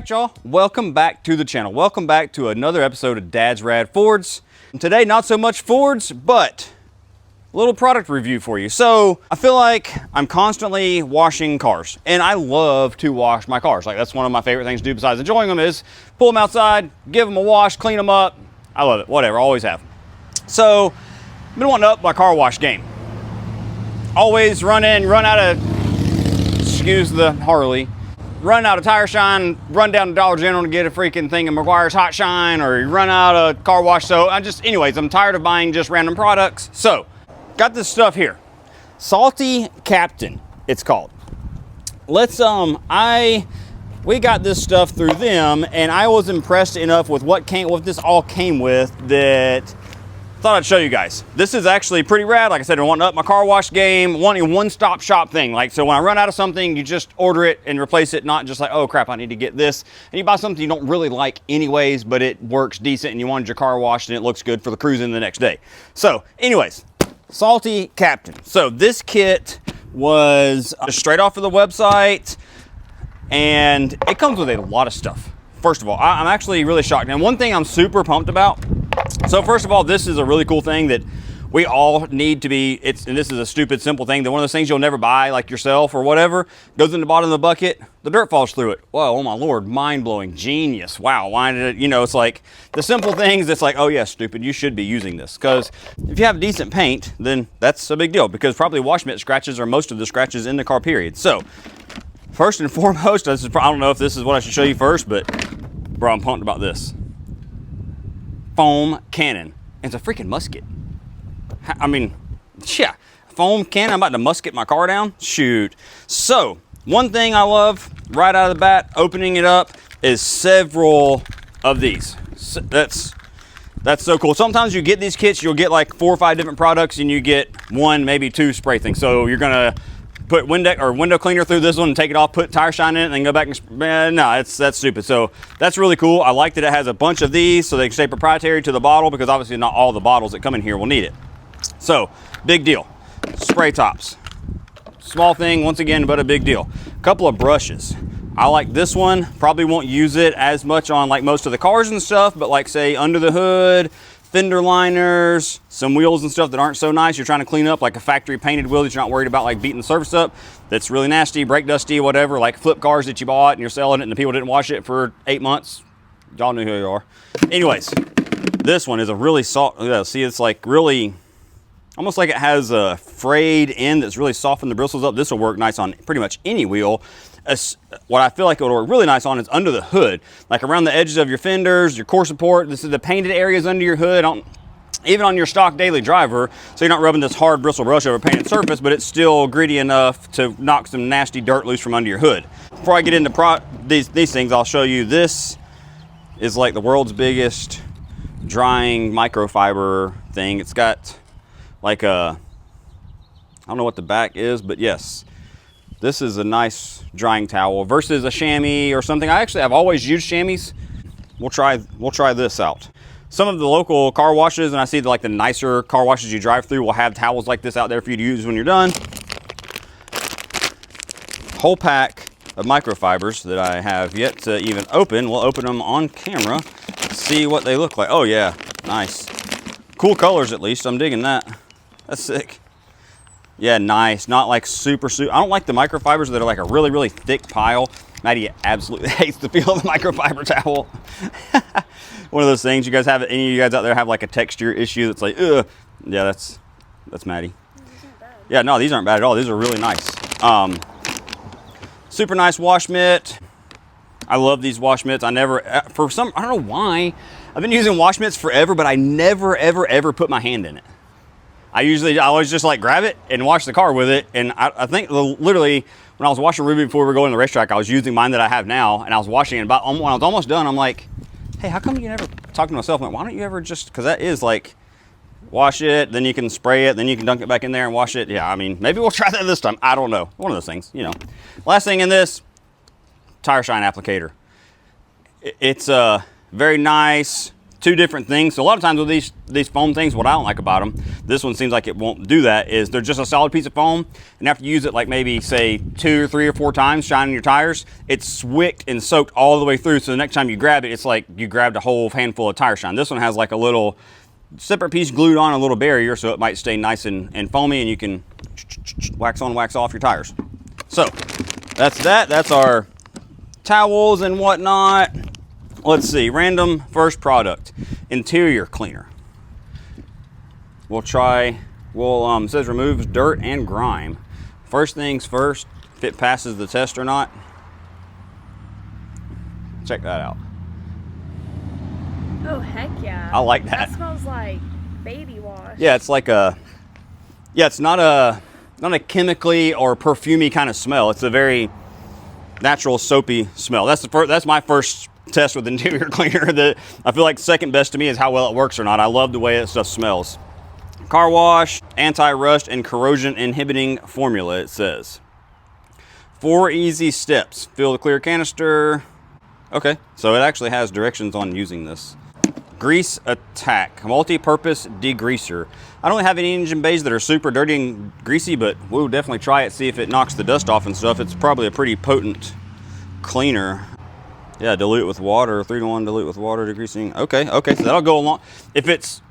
right, y'all, welcome back to the channel. Welcome back to another episode of Dad's Rad Fords. And today, not so much Fords, but a little product review for you. So I feel like I'm constantly washing cars, and I love to wash my cars. Like, that's one of my favorite things to do besides enjoying them is pull them outside, give them a wash, clean them up. I love it, whatever, always have. So I've been wanting to up my car wash game. Always run out of, excuse the Harley, run out of tire shine, run down to Dollar General to get a freaking thing of McGuire's Hot Shine, or you run out of car wash. So anyways, I'm tired of buying just random products. So got this stuff here. Salty Captain, it's called. We got this stuff through them, and I was impressed enough with what this all came with that thought I'd show you guys. This is actually pretty rad. Like I said, I want to up my car wash game, wanting a one-stop shop thing. Like, so when I run out of something, you just order it and replace it, not just like, oh crap, I need to get this. And you buy something you don't really like anyways, but it works decent and you wanted your car washed and it looks good for the cruising the next day. So anyways, Salty Captain. So this kit was straight off of the website, and it comes with a lot of stuff. First of all, I'm actually really shocked. And one thing I'm super pumped about, so first of all, this is a really cool thing that we all need to be, and this is a stupid, simple thing, that one of those things you'll never buy, like yourself or whatever, goes in the bottom of the bucket, the dirt falls through it. Whoa, oh my Lord, mind-blowing, genius. Wow, why did it, it's like the simple things, it's like, oh yeah, stupid, you should be using this. Because if you have decent paint, then that's a big deal, because probably wash mitt scratches are most of the scratches in the car, period. So, first and foremost, I don't know if this is what I should show you first, but bro, I'm pumped about this. Foam cannon. It's a freaking musket. I mean, yeah, foam cannon. I'm about to musket my car down. Shoot. So, one thing I love right out of the bat, opening it up, is several of these. That's so cool. Sometimes you get these kits, you'll get like 4 or 5 different products, and you get 1, maybe 2 spray things. So you're gonna put window cleaner through this one and take it off, put tire shine in it, and then go back and no, that's stupid. So that's really cool. I like that it has a bunch of these so they can stay proprietary to the bottle, because obviously not all the bottles that come in here will need it. So big deal. Spray tops. Small thing once again, but a big deal. Couple of brushes. I like this one. Probably won't use it as much on like most of the cars and stuff, but like say under the hood, fender liners, some wheels and stuff that aren't so nice, you're trying to clean up, like a factory painted wheel that you're not worried about like beating the surface up, that's really nasty, brake dusty, whatever, like flip cars that you bought and you're selling it and the people didn't wash it for 8 months. Y'all know who you are. Anyways, this one is a really soft, see, it's like really, almost like it has a frayed end that's really softened the bristles up. This will work nice on pretty much any wheel. What I feel like it would work really nice on is under the hood, like around the edges of your fenders, your core support. This is the painted areas under your hood, even on your stock daily driver, so you're not rubbing this hard bristle brush over a painted surface, but it's still gritty enough to knock some nasty dirt loose from under your hood. Before I get into these things, I'll show you. This is like the world's biggest drying microfiber thing. It's got like a, I don't know what the back is, but yes, this is a nice drying towel versus a chamois or something. I've always used chamois. We'll try this out. Some of the local car washes, and I see like the nicer car washes you drive through, will have towels like this out there for you to use when you're done. Whole pack of microfibers that I have yet to even open. We'll open them on camera, see what they look like. Oh yeah, nice. Cool colors at least, I'm digging that. That's sick. Yeah, nice. Not like super. I don't like the microfibers that are like a really, really thick pile. Maddie absolutely hates the feel of the microfiber towel. One of those things. You guys have, any of you guys out there have like a texture issue that's like, ugh. Yeah, that's Maddie. Yeah, no, these aren't bad at all. These are really nice. Super nice wash mitt. I love these wash mitts. I don't know why. I've been using wash mitts forever, but I never, ever, ever put my hand in it. I always just like grab it and wash the car with it. And I think literally when I was washing Ruby before we were going to the racetrack, I was using mine that I have now, and I was washing it. When I was almost done, I'm like, hey, how come you never, talking to myself, I'm like, why don't you ever just, because that is like, wash it, then you can spray it, then you can dunk it back in there and wash it. Yeah, I mean, maybe we'll try that this time. I don't know. One of those things, Last thing in this, tire shine applicator. It's a very nice, two different things. So a lot of times with these foam things, what I don't like about them, this one seems like it won't do that, is they're just a solid piece of foam, and after you use it like maybe say 2 or 3 or 4 times shining your tires, it's swicked and soaked all the way through, so the next time you grab it, it's like you grabbed a whole handful of tire shine. This one has like a little separate piece glued on, a little barrier, so it might stay nice and foamy, and you can wax on, wax off your tires. So that's that. That's our towels and whatnot. Let's see, random first product, interior cleaner. We'll try, it says removes dirt and grime. First things first, if it passes the test or not. Check that out. Oh, heck yeah. I like that. That smells like baby wash. Yeah, it's like a, yeah, it's not a chemically or perfumey kind of smell. It's a very natural soapy smell. That's my first test with interior cleaner. That I feel like second best to me is how well it works or not. I love the way that stuff smells. Car wash, anti-rust and corrosion inhibiting formula, it says. 4 easy steps. Fill the clear canister. Okay, so it actually has directions on using this. Grease attack, multi-purpose degreaser. I don't have any engine bays that are super dirty and greasy, but we'll definitely try it, see if it knocks the dust off and stuff. It's probably a pretty potent cleaner. Yeah, dilute with water, 3-to-1 dilute with water, degreasing. Okay, so that'll go along. If it's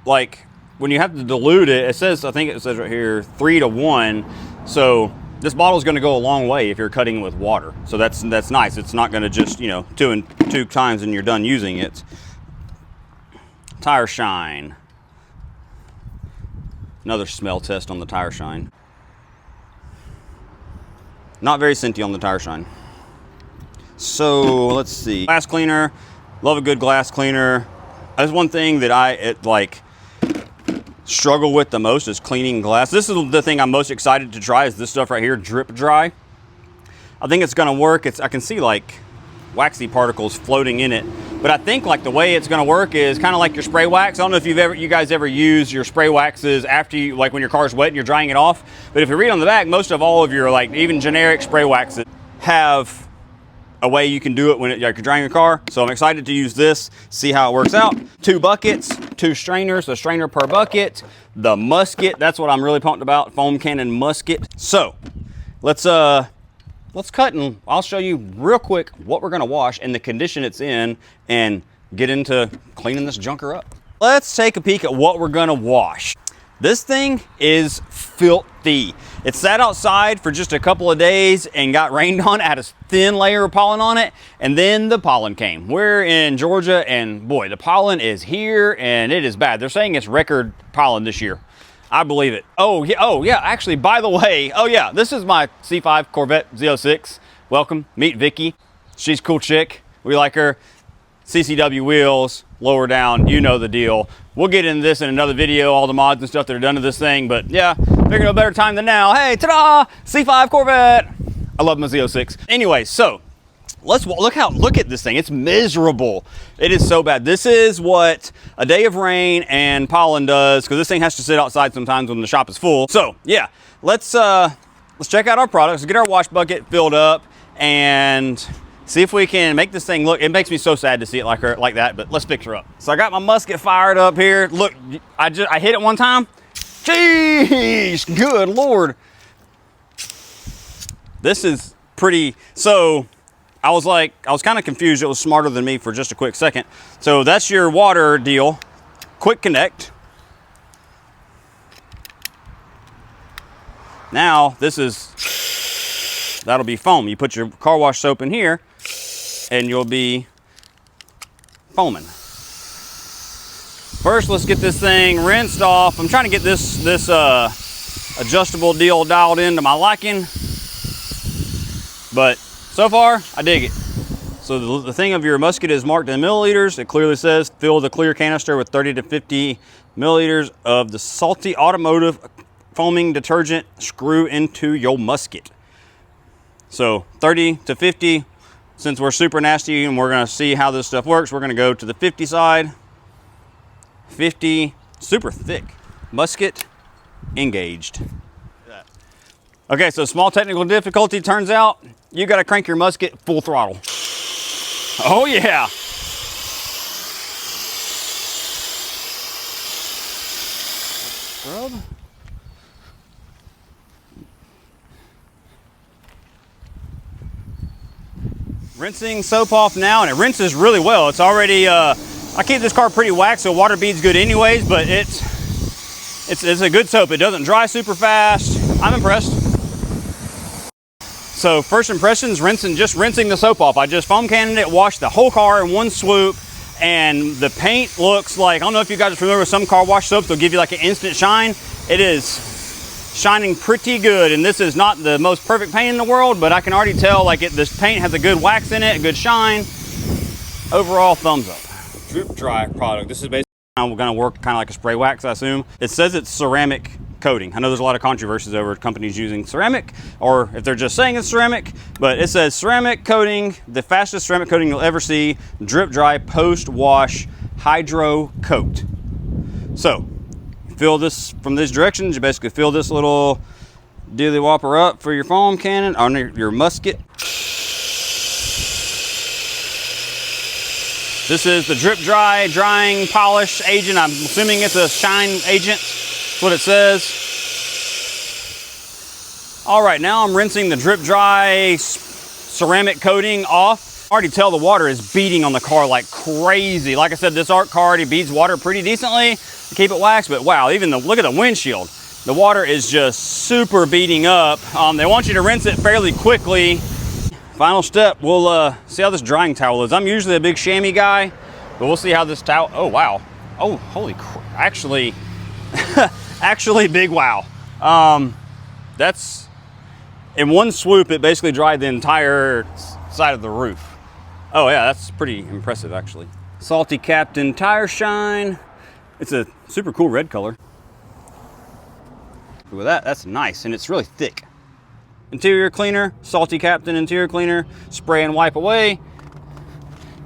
like, when you have to dilute it, it says, I think it says right here, 3-to-1. So this bottle is going to go a long way if you're cutting with water. So that's nice. It's not going to just, you know, 2 times and you're done using it. Tire shine. Another smell test on the tire shine. Not very scenty on the tire shine. So let's see. Glass cleaner. Love a good glass cleaner. That's one thing that I struggle with the most is cleaning glass. This is the thing I'm most excited to try, is this stuff right here, drip dry. I think it's gonna work. I can see like waxy particles floating in it, but I think like the way it's gonna work is kind of like your spray wax. I don't know if you guys ever use your spray waxes after you, like when your car's wet and you're drying it off, but if you read on the back, most of all of your like even generic spray waxes have a way you can do it when like you're drying your car. So I'm excited to use this, see how it works out. 2 buckets, 2 strainers, a strainer per bucket. The musket, that's what I'm really pumped about, foam cannon musket. So let's cut and I'll show you real quick what we're gonna wash and the condition it's in and get into cleaning this junker up. Let's take a peek at what we're gonna wash. This thing is filthy. It sat outside for just a couple of days and got rained on, had a thin layer of pollen on it, and then the pollen came. We're in Georgia and boy, the pollen is here and it is bad. They're saying it's record pollen this year. I believe it. Oh yeah, actually, by the way, this is my C5 Corvette Z06. Welcome, meet Vicky. She's a cool chick, we like her. CCW wheels, lower down, you know the deal. We'll get into this in another video, all the mods and stuff that are done to this thing, but yeah, figured no better time than now. Hey, ta-da, C5 Corvette. I love my Z06. Anyway, so let's look at this thing. It's miserable. It is so bad. This is what a day of rain and pollen does, because this thing has to sit outside sometimes when the shop is full. So yeah, let's check out our products, get our wash bucket filled up, and see if we can make this thing look. It makes me so sad to see it like that, but let's fix her up. So I got my musket fired up here. Look, I hit it one time. Jeez, good Lord. This is pretty, so I was kind of confused. It was smarter than me for just a quick second. So that's your water deal. Quick connect. Now that'll be foam. You put your car wash soap in here and you'll be foaming. First, let's get this thing rinsed off. I'm trying to get this adjustable deal dialed into my liking, but so far I dig it. So the thing of your musket is marked in milliliters. It clearly says fill the clear canister with 30 to 50 milliliters of the salty automotive foaming detergent. Screw into your musket. So 30 to 50, since we're super nasty and we're gonna see how this stuff works, we're gonna go to the 50 side. 50, super thick. Musket engaged. Okay, so small technical difficulty. Turns out you gotta crank your musket full throttle. Oh yeah. scrub. Rinsing soap off now, and it rinses really well. It's already, I keep this car pretty waxed, so water beads good anyways, but it's a good soap. It doesn't dry super fast. I'm impressed. So first impressions, just rinsing the soap off. I just foam canned it, washed the whole car in one swoop, and the paint looks like, I don't know if you guys are familiar with some car wash soaps, they'll give you like an instant shine. It is shining pretty good, and this is not the most perfect paint in the world, but I can already tell like this paint has a good wax in it, a good shine. Overall, thumbs up. Drip dry product. This is basically going to work kind of like a spray wax, I assume. It says it's ceramic coating. I know there's a lot of controversies over companies using ceramic, or if they're just saying it's ceramic, but it says ceramic coating, the fastest ceramic coating you'll ever see, drip dry post wash hydro coat. So fill this from these directions. You basically fill this little dilly whopper up for your foam cannon on your musket. This is the drip dry drying polish agent. I'm assuming it's a shine agent. That's what it says. All right, now I'm rinsing the drip dry ceramic coating off. I already tell the water is beating on the car like crazy. Like I said, this art car already beats water pretty decently to keep it waxed, but wow, even look at the windshield. The water is just super beating up. They want you to rinse it fairly quickly. Final step, we'll see how this drying towel is. I'm usually a big chamois guy, but we'll see how this towel, oh wow. Oh, holy crap, actually big wow. That's, in one swoop, it basically dried the entire side of the roof. Oh yeah, that's pretty impressive actually. Salty Captain tire shine. It's a super cool red color. Look at that, that's nice, and it's really thick. Interior cleaner, Salty Captain interior cleaner, spray and wipe away.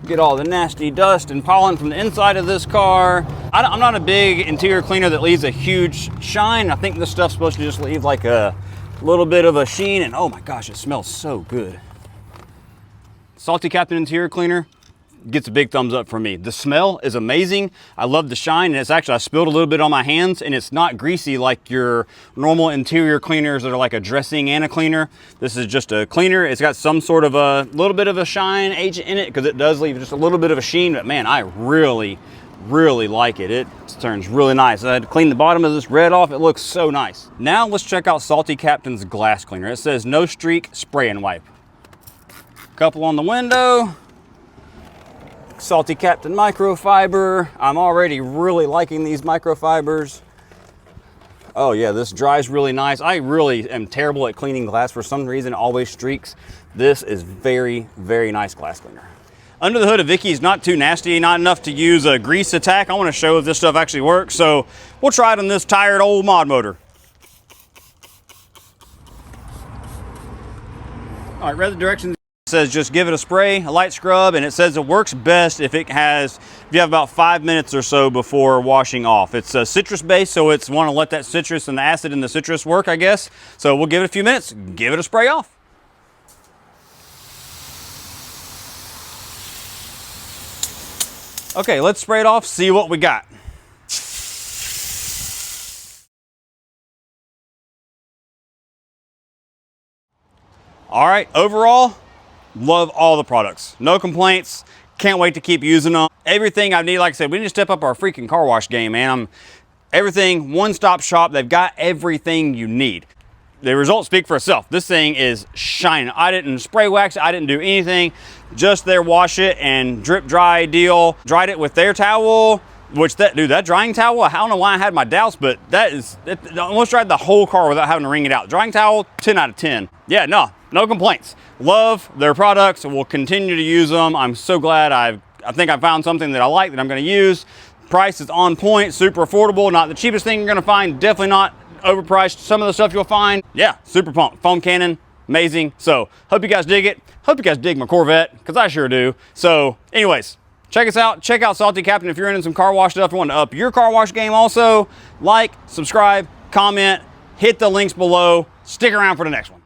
Get all the nasty dust and pollen from the inside of this car. I'm not a big interior cleaner that leaves a huge shine. I think this stuff's supposed to just leave like a little bit of a sheen, and oh my gosh, it smells so good. Salty Captain interior cleaner gets a big thumbs up from me. The smell is amazing. I love the shine, and it's actually, I spilled a little bit on my hands, and it's not greasy like your normal interior cleaners that are like a dressing and a cleaner. This is just a cleaner. It's got some sort of a little bit of a shine agent in it because it does leave just a little bit of a sheen, but man, I really like it. It turns really nice. I had to clean the bottom of this red off. It looks so nice. Now let's check out Salty Captain's glass cleaner. It says no streak spray and wipe. Couple on the window. Salty Captain microfiber. I'm already really liking these microfibers. Oh yeah, this dries really nice. I really am terrible at cleaning glass. For some reason, it always streaks. This is very nice glass cleaner. Under the hood of Vicky's not too nasty, not enough to use a grease attack. I want to show if this stuff actually works, so we'll try it on this tired old mod motor. All right, read the directions. It says just give it a spray, a light scrub, and it says it works best if you have about 5 minutes or so before washing off. It's citrus based, so it's want to let that citrus and the acid in the citrus work, I guess. So we'll give it a few minutes, give it a spray off. Okay, let's spray it off, see what we got. All right, overall, love all the products. No complaints. Can't wait to keep using them. Everything I need, like I said, we need to step up our freaking car wash game, man. Everything, one-stop shop. They've got everything you need. The results speak for itself. This thing is shining. I didn't spray wax. I didn't do anything. Just there, wash it and drip dry deal. Dried it with their towel, which that drying towel, I don't know why I had my doubts, but it almost dried the whole car without having to wring it out. Drying towel, 10 out of 10. Yeah, no complaints. Love their products. We'll continue to use them. I'm so glad I think I found something that I like that I'm going to use. Price is on point, super affordable. Not the cheapest thing you're going to find. Definitely not overpriced. Some of the stuff you'll find, yeah, super pumped. Foam cannon, amazing. So hope you guys dig it. Hope you guys dig my Corvette, because I sure do. So anyways, check us out. Check out Salty Captain if you're into some car wash stuff. You want to up your car wash game also. Like, subscribe, comment, hit the links below. Stick around for the next one.